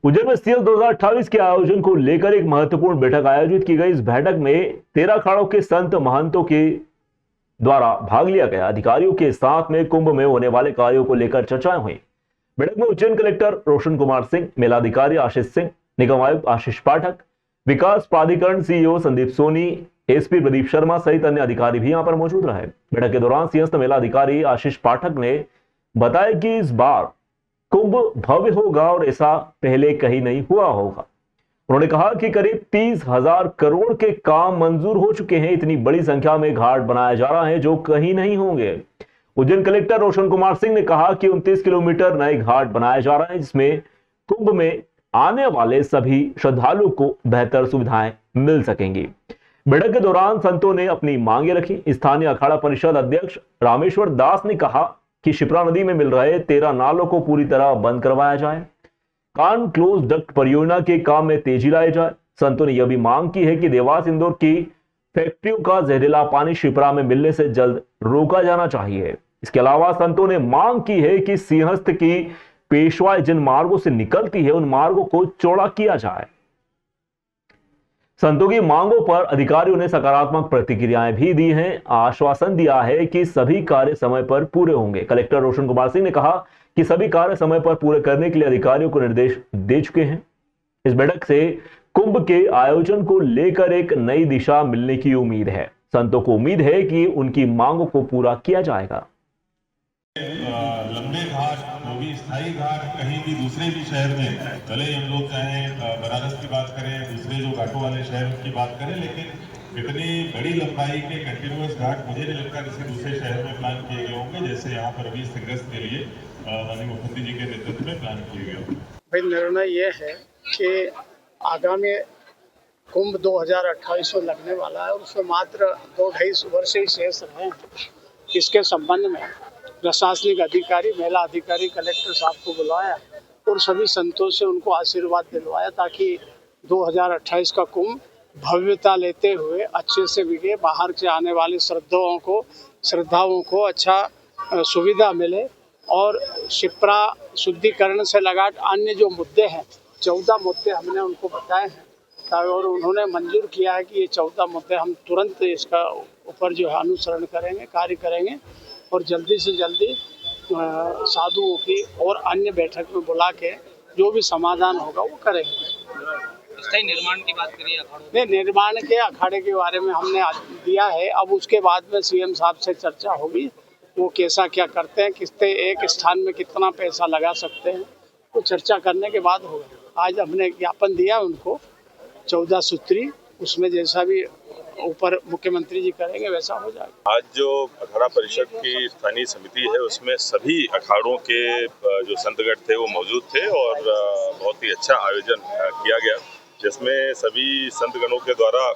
उज्जैन में सीएस 2028 के आयोजन को लेकर एक महत्वपूर्ण बैठक आयोजित की गई। इस बैठक में 13 अखाड़ों के संत महंतों के द्वारा भाग लिया गया। अधिकारियों के साथ में कुंभ में होने वाले कार्यों को लेकर चर्चाएं हुई। बैठक में उज्जैन कलेक्टर रोशन कुमार सिंह, मेलाधिकारी आशीष सिंह, निगम आयुक्त आशीष पाठक, विकास प्राधिकरण सीईओ संदीप सोनी, एसपी प्रदीप शर्मा सहित अन्य अधिकारी भी यहां पर मौजूद रहे। बैठक के दौरान सिंहस्थ मेलाधिकारी आशीष पाठक ने बताया कि इस बार कुंभ भव्य होगा और ऐसा पहले कहीं नहीं हुआ होगा। उन्होंने कहा कि करीब 30,000 करोड़ के काम मंजूर हो चुके हैं। इतनी बड़ी संख्या में घाट बनाया जा रहा है जो कहीं नहीं होंगे। उज्जैन कलेक्टर रोशन कुमार सिंह ने कहा कि 29 किलोमीटर नए घाट बनाए जा रहे हैं, जिसमें कुंभ में आने वाले सभी श्रद्धालुओं को बेहतर सुविधाएं मिल सकेंगी। बैठक के दौरान संतों ने अपनी मांगे रखी। स्थानीय अखाड़ा परिषद अध्यक्ष रामेश्वर दास ने कहा कि शिप्रा नदी में मिल रहे 13 नालों को पूरी तरह बंद करवाया जाए। कान क्लोज डक्ट परियोजना के काम में तेजी लाई जाए। संतों ने यह भी मांग की है कि देवास इंदौर की फैक्ट्रियों का जहरीला पानी शिप्रा में मिलने से जल्द रोका जाना चाहिए। इसके अलावा संतों ने मांग की है कि सिंहस्थ की पेशवाई जिन मार्गों से निकलती है उन मार्गों को चौड़ा किया जाए। संतों की मांगों पर अधिकारियों ने सकारात्मक प्रतिक्रियाएं भी दी हैं। आश्वासन दिया है कि सभी कार्य समय पर पूरे होंगे। कलेक्टर रोशन कुमार सिंह ने कहा कि सभी कार्य समय पर पूरे करने के लिए अधिकारियों को निर्देश दे चुके हैं। इस बैठक से कुंभ के आयोजन को लेकर एक नई दिशा मिलने की उम्मीद है। संतों को उम्मीद है कि उनकी मांगों को पूरा किया जाएगा। लंबे घाट, वो भी स्थायी घाट, कहीं भी दूसरे भी शहर में, भले हम लोग चाहे बनारस की बात करें, दूसरे जो घाटों वाले शहर की बात करें, लेकिन इतनी बड़ी लंबाई के कंटिन्यूअस घाट मुझे नहीं लगता किसी दूसरे शहर में प्लान किए गए होंगे, जैसे यहाँ पर अभी सिंगस के लिए माननीय मुख्यमंत्री जी के नेतृत्व में प्लान किए गए होंगे। भाई निर्णय ये है कि आगामी कुंभ 2028 में लगने वाला है और उसमें मात्र 2-2.5 वर्ष ही शेष रहे हैं। इसके संबंध में प्रशासनिक अधिकारी, मेला अधिकारी, कलेक्टर साहब को बुलाया और सभी संतों से उनको आशीर्वाद दिलवाया ताकि 2028 का कुंभ भव्यता लेते हुए अच्छे से बिके, बाहर से आने वाले श्रद्धाओं को अच्छा सुविधा मिले और शिप्रा शुद्धिकरण से लगा अन्य जो मुद्दे हैं, 14 मुद्दे हमने उनको बताए हैं और उन्होंने मंजूर किया है कि ये 14 मुद्दे हम तुरंत इसका ऊपर जो है अनुसरण करेंगे, कार्य करेंगे और जल्दी से जल्दी साधुओं की और अन्य बैठक में बुला के जो भी समाधान होगा वो करेंगे। स्थायी निर्माण की बात करिए अखाड़ों नहीं, निर्माण के अखाड़े के बारे में हमने दिया है। अब उसके बाद में सीएम साहब से चर्चा होगी, वो कैसा क्या करते हैं, किसते एक स्थान में कितना पैसा लगा सकते हैं, वो चर्चा करने के बाद होगा। आज हमने ज्ञापन दिया उनको 14 सूत्री, उसमें जैसा भी ऊपर मुख्यमंत्री जी करेंगे वैसा हो जाएगा। आज जो अखाड़ा परिषद की स्थानीय समिति है उसमें सभी अखाड़ों के जो संतगण थे वो मौजूद थे और बहुत ही अच्छा आयोजन किया गया, जिसमें सभी संतगणों के द्वारा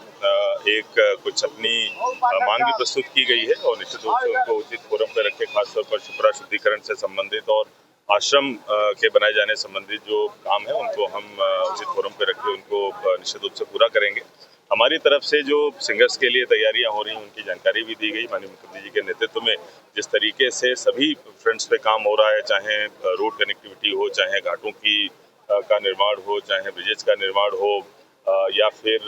एक कुछ अपनी मांग भी प्रस्तुत की गई है और निश्चित रूप से उनको उचित फोरम पर रखे, खासतौर पर शिप्रा शुद्धिकरण से संबंधित और आश्रम के बनाए जाने संबंधित जो काम है उनको हम उचित फोरम पर रख के उनको निश्चित रूप से पूरा करेंगे। हमारी तरफ से जो सिंगर्स के लिए तैयारियां हो रही हैं उनकी जानकारी भी दी गई। माननीय मुख्यमंत्री जी के नेतृत्व में जिस तरीके से सभी फ्रंट्स पे काम हो रहा है, चाहे रोड कनेक्टिविटी हो, चाहे घाटों की का निर्माण हो, चाहे ब्रिजेज का निर्माण हो या फिर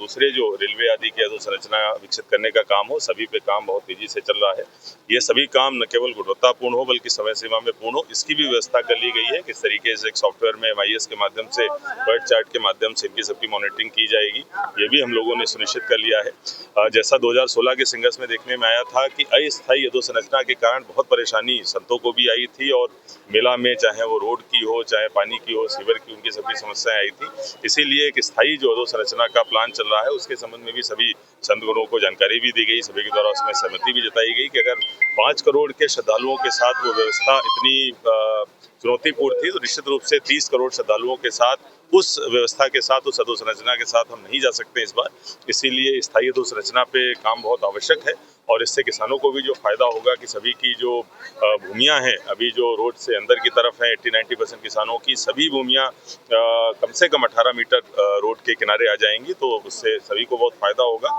दूसरे जो रेलवे आदि की अधोसंरचना विकसित करने का काम हो, सभी पे काम बहुत तेजी से चल रहा है। ये सभी काम न केवल गुणवत्तापूर्ण हो बल्कि समय सीमा में पूर्ण हो, इसकी भी व्यवस्था कर ली गई है। किस तरीके से एक सॉफ्टवेयर में MIS के माध्यम से, बर्ड चार्ट के माध्यम से इनकी सबकी मॉनिटरिंग की जाएगी, ये भी हम लोगों ने सुनिश्चित कर लिया है। जैसा 2016 के सिंगस में देखने में आया था कि अस्थायी अधोसंरचना के कारण बहुत परेशानी संतों को भी आई थी और मेला में चाहे वो रोड की हो, चाहे पानी की हो, सीवर की, उनकी सभी समस्याएं आई थी। इसीलिए एक स्थायी जो अधोसंरचना का प्लान चल रहा है उसके संबंध में भी सभी संतगणों को जानकारी भी दी गई, सभी के द्वारा उसमें सहमति भी जताई गई कि अगर 5 करोड़ के श्रद्धालुओं के साथ वो व्यवस्था इतनी चुनौतीपूर्ण थी तो निश्चित रूप से 30 करोड़ श्रद्धालुओं के साथ उस व्यवस्था के साथ, उस अधोसंरचना के साथ हम नहीं जा सकते इस बार। इसीलिए स्थायी अधोसंरचना पे काम बहुत आवश्यक है और इससे किसानों को भी जो फायदा होगा कि सभी की जो भूमियां हैं अभी जो रोड से अंदर की तरफ है, 80-90% किसानों की सभी भूमियां कम से कम 18 मीटर रोड के किनारे आ जाएंगी, तो उससे सभी को बहुत फायदा होगा।